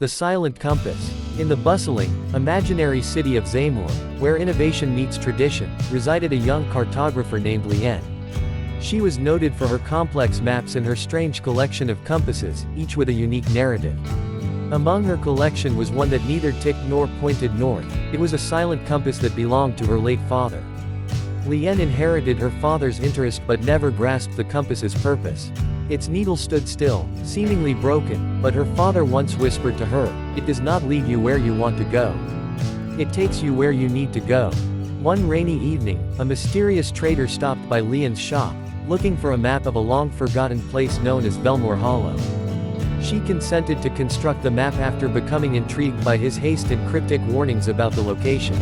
The Silent Compass. In the bustling, imaginary city of Zamor, where innovation meets tradition, resided a young cartographer named Lien. She was noted for her complex maps and her strange collection of compasses, each with a unique narrative. Among her collection was one that neither ticked nor pointed north. It was a silent compass that belonged to her late father. Lien inherited her father's interest but never grasped the compass's purpose. Its needle stood still, seemingly broken, but her father once whispered to her, "It does not lead you where you want to go. It takes you where you need to go." One rainy evening, a mysterious trader stopped by Lien's shop, looking for a map of a long-forgotten place known as Belmore Hollow. She consented to construct the map after becoming intrigued by his haste and cryptic warnings about the location.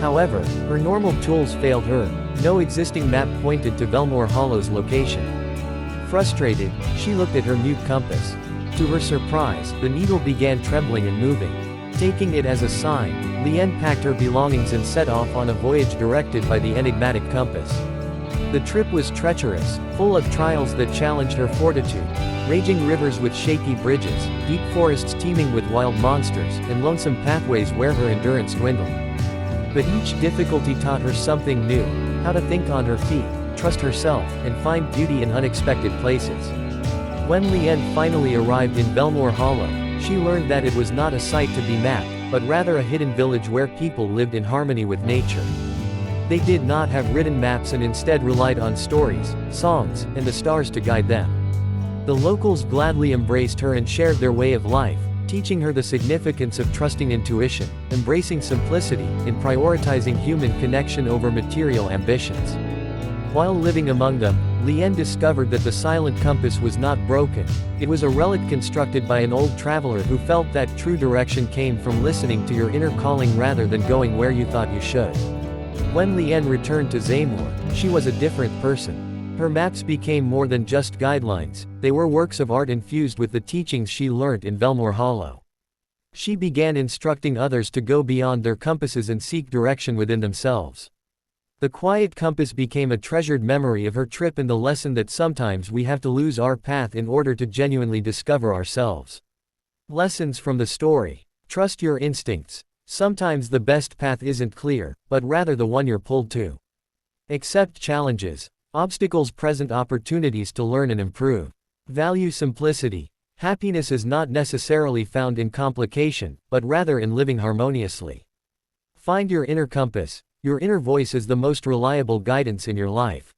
However, her normal tools failed her. No existing map pointed to Belmore Hollow's location. Frustrated, she looked at her new compass. To her surprise, the needle began trembling and moving. Taking it as a sign, Lien packed her belongings and set off on a voyage directed by the enigmatic compass. The trip was treacherous, full of trials that challenged her fortitude. Raging rivers with shaky bridges, deep forests teeming with wild monsters, and lonesome pathways where her endurance dwindled. But each difficulty taught her something new: how to think on her feet, trust herself, and find beauty in unexpected places. When Lien finally arrived in Belmore Hollow, she learned that it was not a site to be mapped, but rather a hidden village where people lived in harmony with nature. They did not have written maps and instead relied on stories, songs, and the stars to guide them. The locals gladly embraced her and shared their way of life, teaching her the significance of trusting intuition, embracing simplicity, and prioritizing human connection over material ambitions. While living among them, Lien discovered that the silent compass was not broken. It was a relic constructed by an old traveler who felt that true direction came from listening to your inner calling rather than going where you thought you should. When Lien returned to Zamor, she was a different person. Her maps became more than just guidelines, they were works of art infused with the teachings she learnt in Belmore Hollow. She began instructing others to go beyond their compasses and seek direction within themselves. The quiet compass became a treasured memory of her trip and the lesson that sometimes we have to lose our path in order to genuinely discover ourselves. Lessons from the story. Trust your instincts. Sometimes the best path isn't clear, but rather the one you're pulled to. Accept challenges. Obstacles present opportunities to learn and improve. Value simplicity. Happiness is not necessarily found in complication, but rather in living harmoniously. Find your inner compass. Your inner voice is the most reliable guidance in your life.